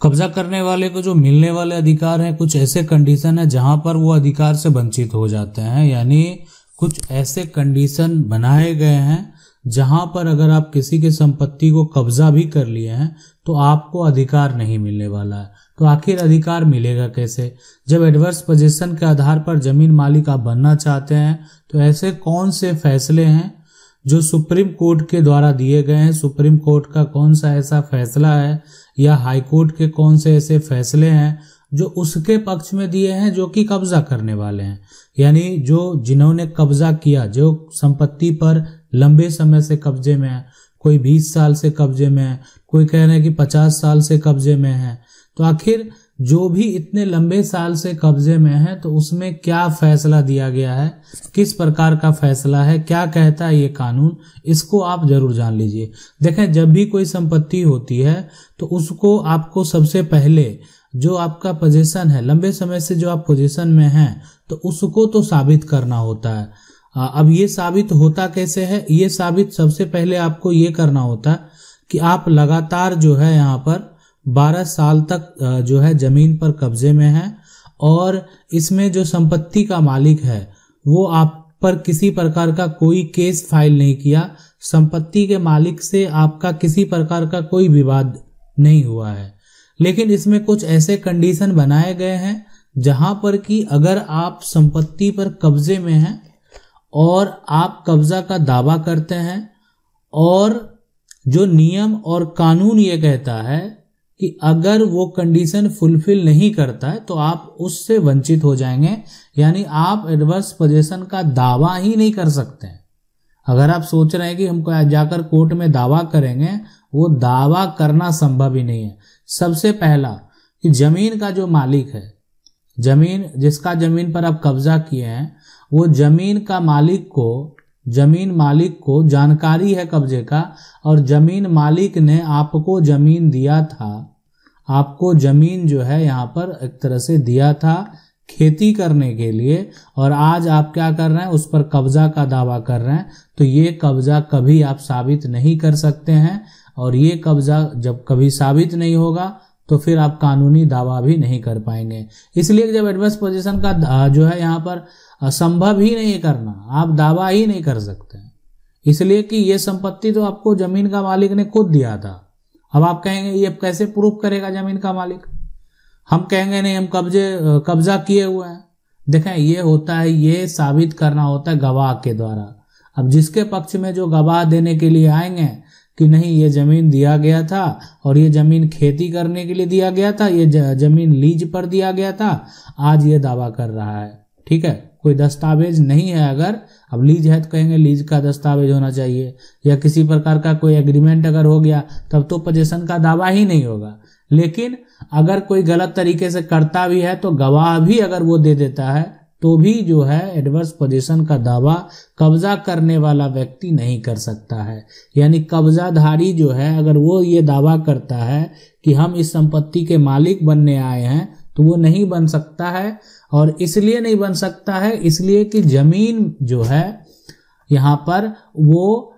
कब्जा करने वाले को जो मिलने वाले अधिकार हैं, कुछ ऐसे कंडीशन है जहां पर वो अधिकार से वंचित हो जाते हैं। यानी कुछ ऐसे कंडीशन बनाए गए हैं जहां पर अगर आप किसी की संपत्ति को कब्जा भी कर लिए हैं तो आपको अधिकार नहीं मिलने वाला है। तो आखिर अधिकार मिलेगा कैसे? जब एडवर्स पोजीशन के आधार पर जमीन मालिक आप बनना चाहते हैं तो ऐसे कौन से फैसले हैं जो सुप्रीम कोर्ट के द्वारा दिए गए हैं? सुप्रीम कोर्ट का कौन सा ऐसा फैसला है या हाई कोर्ट के कौन से ऐसे फैसले हैं जो उसके पक्ष में दिए हैं जो कि कब्जा करने वाले हैं? यानी जो जिन्होंने कब्जा किया, जो संपत्ति पर लंबे समय से कब्जे में है, कोई 20 साल से कब्जे में है, कोई कह रहे हैं कि 50 साल से कब्जे में है। तो आखिर जो भी इतने लंबे साल से कब्जे में है तो उसमें क्या फैसला दिया गया है, किस प्रकार का फैसला है, क्या कहता है ये कानून, इसको आप जरूर जान लीजिए। देखें, जब भी कोई संपत्ति होती है तो उसको आपको सबसे पहले जो आपका पोजीशन है, लंबे समय से जो आप पोजीशन में हैं, तो उसको तो साबित करना होता है। अब ये साबित होता कैसे है? ये साबित सबसे पहले आपको ये करना होता है कि आप लगातार जो है यहाँ पर 12 साल तक जो है जमीन पर कब्जे में है और इसमें जो संपत्ति का मालिक है वो आप पर किसी प्रकार का कोई केस फाइल नहीं किया, संपत्ति के मालिक से आपका किसी प्रकार का कोई विवाद नहीं हुआ है। लेकिन इसमें कुछ ऐसे कंडीशन बनाए गए हैं जहां पर कि अगर आप संपत्ति पर कब्जे में हैं और आप कब्जा का दावा करते हैं और जो नियम और कानून ये कहता है कि अगर वो कंडीशन फुलफिल नहीं करता है तो आप उससे वंचित हो जाएंगे, यानी आप एडवर्स पोजीशन का दावा ही नहीं कर सकते। अगर आप सोच रहे हैं कि हम जाकर कोर्ट में दावा करेंगे, वो दावा करना संभव ही नहीं है। सबसे पहला कि जमीन का जो मालिक है, जमीन जिसका जमीन पर आप कब्जा किए हैं, वो जमीन मालिक को जानकारी है कब्जे का और जमीन मालिक ने आपको जमीन दिया था, आपको जमीन जो है यहाँ पर एक तरह से दिया था खेती करने के लिए, और आज आप क्या कर रहे हैं, उस पर कब्जा का दावा कर रहे हैं। तो ये कब्जा कभी आप साबित नहीं कर सकते हैं और ये कब्जा जब कभी साबित नहीं होगा तो फिर आप कानूनी दावा भी नहीं कर पाएंगे। इसलिए जब एडवर्स पोजीशन का जो है यहाँ पर संभव ही नहीं करना, आप दावा ही नहीं कर सकते, इसलिए कि ये संपत्ति तो आपको जमीन का मालिक ने खुद दिया था। अब आप कहेंगे ये कैसे प्रूफ करेगा जमीन का मालिक? हम कहेंगे नहीं, हम कब्जा किए हुए हैं। देखें, ये होता है, ये साबित करना होता है गवाह के द्वारा। अब जिसके पक्ष में जो गवाह देने के लिए आएंगे कि नहीं ये जमीन दिया गया था और ये जमीन खेती करने के लिए दिया गया था, ये जमीन लीज पर दिया गया था, आज ये दावा कर रहा है, ठीक है, कोई दस्तावेज नहीं है। अगर अब लीज है तो कहेंगे लीज का दस्तावेज होना चाहिए, या किसी प्रकार का कोई एग्रीमेंट अगर हो गया तब तो पोजीशन का दावा ही नहीं होगा। लेकिन अगर कोई गलत तरीके से करता भी है तो गवाह भी अगर वो दे देता है तो भी जो है एडवर्स पोजीशन का दावा कब्जा करने वाला व्यक्ति नहीं कर सकता है। यानी कब्जाधारी जो है अगर वो ये दावा करता है कि हम इस संपत्ति के मालिक बनने आए हैं तो वो नहीं बन सकता है। और इसलिए नहीं बन सकता है इसलिए कि जमीन जो है यहाँ पर वो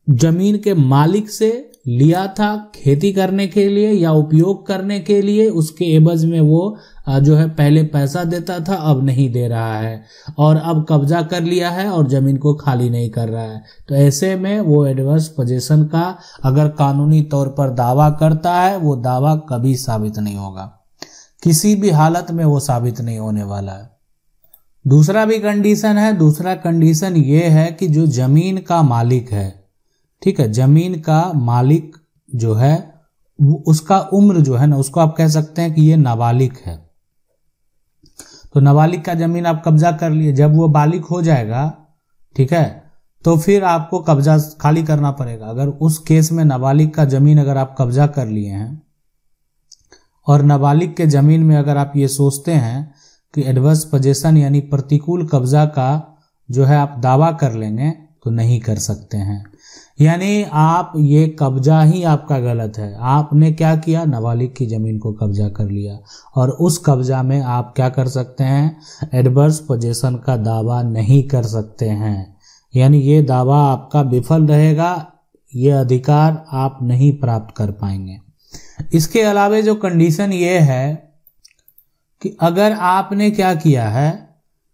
जमीन के मालिक से लिया था खेती करने के लिए या उपयोग करने के लिए, उसके एवज में वो जो है पहले पैसा देता था, अब नहीं दे रहा है और अब कब्जा कर लिया है और जमीन को खाली नहीं कर रहा है। तो ऐसे में वो एडवर्स पोजीशन का अगर कानूनी तौर पर दावा करता है, वो दावा कभी साबित नहीं होगा, किसी भी हालत में वो साबित नहीं होने वाला है। दूसरा भी कंडीशन है, दूसरा कंडीशन ये है कि जो जमीन का मालिक है, ठीक है, जमीन का मालिक जो है उसका उम्र जो है ना, उसको आप कह सकते हैं कि ये नाबालिग है। तो नाबालिग का जमीन आप कब्जा कर लिए, जब वो बालिग हो जाएगा, ठीक है, तो फिर आपको कब्जा खाली करना पड़ेगा। अगर उस केस में नाबालिग का जमीन अगर आप कब्जा कर लिए हैं और नाबालिग के जमीन में अगर आप ये सोचते हैं कि एडवर्स पोजीशन यानी प्रतिकूल कब्जा का जो है आप दावा कर लेंगे, तो नहीं कर सकते हैं। यानी आप ये कब्जा ही आपका गलत है। आपने क्या किया, नाबालिग की जमीन को कब्जा कर लिया और उस कब्जा में आप क्या कर सकते हैं, एडवर्स पोजीशन का दावा नहीं कर सकते हैं। यानी ये दावा आपका विफल रहेगा, ये अधिकार आप नहीं प्राप्त कर पाएंगे। इसके अलावे जो कंडीशन ये है कि अगर आपने क्या किया है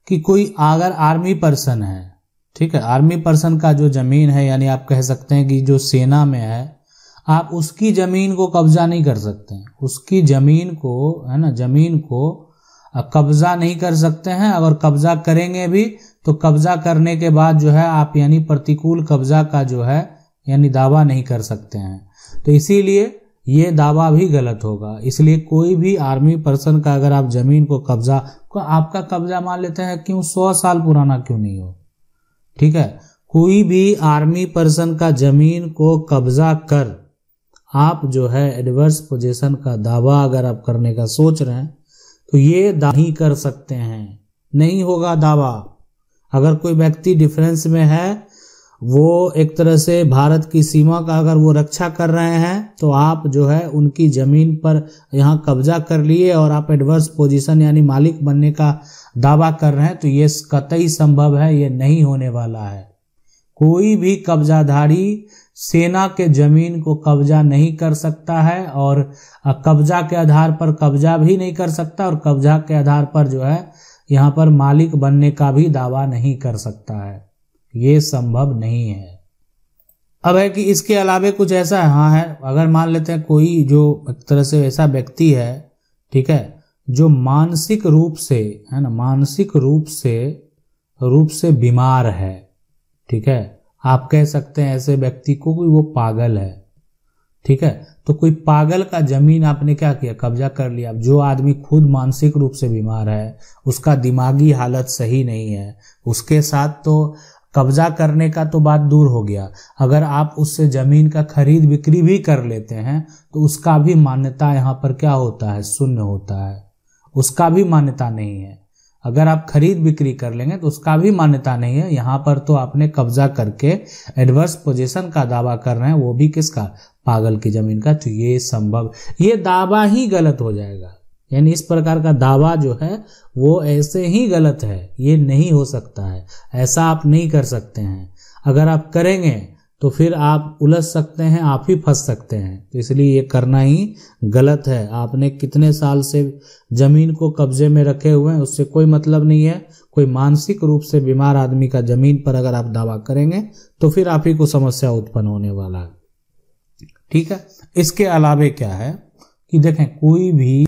कि कोई अगर आर्मी पर्सन है, ठीक है, आर्मी पर्सन का जो जमीन है, यानी आप कह सकते हैं कि जो सेना में है, आप उसकी जमीन को कब्जा नहीं कर सकते हैं, उसकी जमीन को, है ना, जमीन को कब्जा नहीं कर सकते हैं। अगर कब्जा करेंगे भी तो कब्जा करने के बाद जो है आप यानी प्रतिकूल कब्जा का जो है यानी दावा नहीं कर सकते हैं। तो इसीलिए ये दावा भी गलत होगा। इसलिए कोई भी आर्मी पर्सन का अगर आप जमीन को कब्जा, आपका कब्जा मान लेते हैं, क्यों 100 साल पुराना क्यों नहीं हो, ठीक है, कोई भी आर्मी पर्सन का जमीन को कब्जा कर आप जो है एडवर्स पोजीशन का दावा अगर आप करने का सोच रहे हैं तो ये नहीं कर सकते हैं, नहीं होगा दावा। अगर कोई व्यक्ति डिफेंस में है, वो एक तरह से भारत की सीमा का अगर वो रक्षा कर रहे हैं, तो आप जो है उनकी जमीन पर यहाँ कब्जा कर लिए और आप एडवर्स पोजीशन यानी मालिक बनने का दावा कर रहे हैं, तो ये कतई संभव है, ये नहीं होने वाला है। कोई भी कब्जाधारी सेना के जमीन को कब्जा नहीं कर सकता है और कब्जा के आधार पर कब्जा भी नहीं कर सकता और कब्जा के आधार पर जो है यहाँ पर मालिक बनने का भी दावा नहीं कर सकता है, ये संभव नहीं है। अब है कि इसके अलावे कुछ ऐसा हाँ है, अगर मान लेते हैं कोई जो एक तरह से ऐसा व्यक्ति है, ठीक है, जो मानसिक रूप से, है ना, मानसिक रूप से बीमार है, ठीक है, आप कह सकते हैं ऐसे व्यक्ति को कोई वो पागल है, ठीक है, तो कोई पागल का जमीन आपने क्या किया, कब्जा कर लिया। अब जो आदमी खुद मानसिक रूप से बीमार है, उसका दिमागी हालत सही नहीं है, उसके साथ तो कब्जा करने का तो बात दूर हो गया, अगर आप उससे जमीन का खरीद बिक्री भी कर लेते हैं तो उसका भी मान्यता यहाँ पर क्या होता है, शून्य होता है, उसका भी मान्यता नहीं है। अगर आप खरीद बिक्री कर लेंगे तो उसका भी मान्यता नहीं है। यहाँ पर तो आपने कब्जा करके एडवर्स पोजीशन का दावा कर रहे हैं, वो भी किसका, पागल की जमीन का। तो ये संभव, ये दावा ही गलत हो जाएगा, यानी इस प्रकार का दावा जो है वो ऐसे ही गलत है, ये नहीं हो सकता है, ऐसा आप नहीं कर सकते हैं। अगर आप करेंगे तो फिर आप उलझ सकते हैं, आप ही फंस सकते हैं, तो इसलिए ये करना ही गलत है। आपने कितने साल से जमीन को कब्जे में रखे हुए हैं, उससे कोई मतलब नहीं है। कोई मानसिक रूप से बीमार आदमी का जमीन पर अगर आप दावा करेंगे तो फिर आप ही को समस्या उत्पन्न होने वाला है, ठीक है। इसके अलावे क्या है कि देखें, कोई भी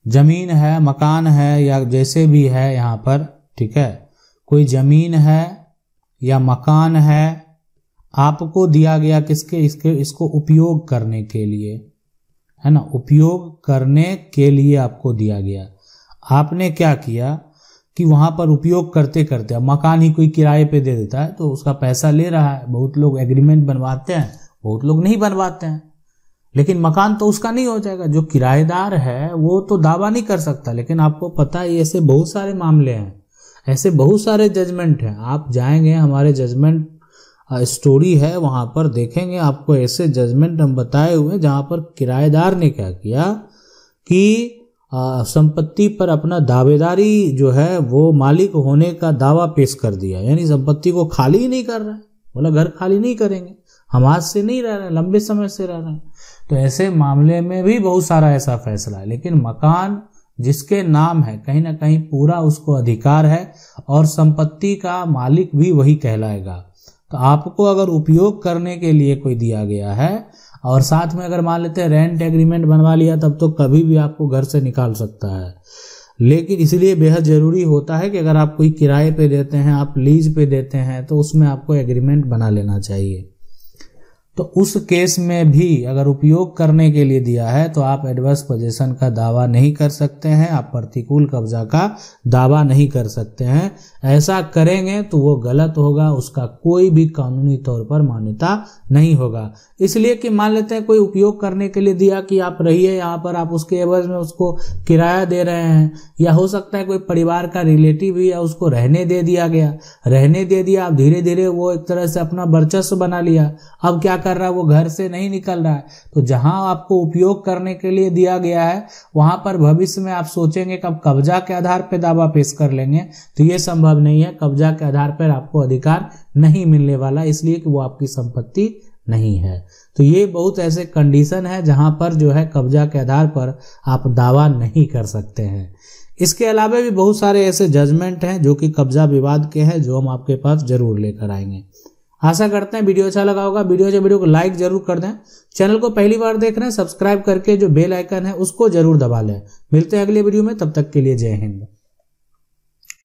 जमीन है, मकान है या जैसे भी है यहाँ पर, ठीक है, कोई जमीन है या मकान है, आपको दिया गया किसके, इसको उपयोग करने के लिए, है ना, उपयोग करने के लिए आपको दिया गया। आपने क्या किया कि वहां पर उपयोग करते करते, अब मकान ही कोई किराए पे दे देता है तो उसका पैसा ले रहा है, बहुत लोग एग्रीमेंट बनवाते हैं, बहुत लोग नहीं बनवाते हैं, लेकिन मकान तो उसका नहीं हो जाएगा। जो किराएदार है वो तो दावा नहीं कर सकता, लेकिन आपको पता है ऐसे बहुत सारे मामले हैं, ऐसे बहुत सारे जजमेंट हैं। आप जाएंगे, हमारे जजमेंट स्टोरी है, वहां पर देखेंगे आपको ऐसे जजमेंट हम बताए हुए जहां पर किराएदार ने क्या किया कि संपत्ति पर अपना दावेदारी जो है वो मालिक होने का दावा पेश कर दिया, यानी संपत्ति को खाली ही नहीं कर रहा है, बोला घर खाली नहीं करेंगे, हम आज से नहीं रह रहे, लंबे समय से रह रहे हैं। तो ऐसे मामले में भी बहुत सारा ऐसा फैसला है, लेकिन मकान जिसके नाम है कहीं ना कहीं पूरा उसको अधिकार है और संपत्ति का मालिक भी वही कहलाएगा। तो आपको अगर उपयोग करने के लिए कोई दिया गया है और साथ में अगर मान लेते हैं रेंट एग्रीमेंट बनवा लिया, तब तो कभी भी आपको घर से निकाल सकता है। लेकिन इसलिए बेहद जरूरी होता है कि अगर आप कोई किराए पे देते हैं, आप लीज पे देते हैं, तो उसमें आपको एग्रीमेंट बना लेना चाहिए। तो उस केस में भी अगर उपयोग करने के लिए दिया है तो आप एडवर्स पोजीशन का दावा नहीं कर सकते हैं, आप प्रतिकूल कब्जा का दावा नहीं कर सकते हैं। ऐसा करेंगे तो वो गलत होगा, उसका कोई भी कानूनी तौर पर मान्यता नहीं होगा। इसलिए कि मान लेते हैं कोई उपयोग करने के लिए दिया कि आप रहिए यहाँ पर, आप उसके एवज में उसको किराया दे रहे हैं, या हो सकता है कोई परिवार का रिलेटिव ही या उसको रहने दे दिया गया, रहने दे दिया, अब धीरे धीरे वो एक तरह से अपना वर्चस्व बना लिया, अब क्या कर रहा है, वो घर से नहीं निकल रहा है। तो जहां आपको उपयोग करने के लिए दिया गया है वहां पर भविष्य में आप सोचेंगे कि अब कब्जा के आधार पर दावा पेश कर लेंगे, तो ये संभव नहीं है। कब्जा के आधार पर आपको अधिकार नहीं मिलने वाला, इसलिए कि वो आपकी संपत्ति नहीं है। तो ये बहुत ऐसे कंडीशन है जहां पर जो है कब्जा के आधार पर आप दावा नहीं कर सकते हैं। इसके अलावा भी बहुत सारे ऐसे जजमेंट हैं जो कि कब्जा विवाद के हैं, जो हम आपके पास जरूर लेकर आएंगे। आशा करते हैं वीडियो अच्छा लगा होगा। वीडियो को लाइक जरूर कर दें। चैनल को पहली बार देख रहे हैं, सब्सक्राइब करके जो बेल आइकन है उसको जरूर दबा लें। मिलते हैं अगले वीडियो में, तब तक के लिए जय हिंद।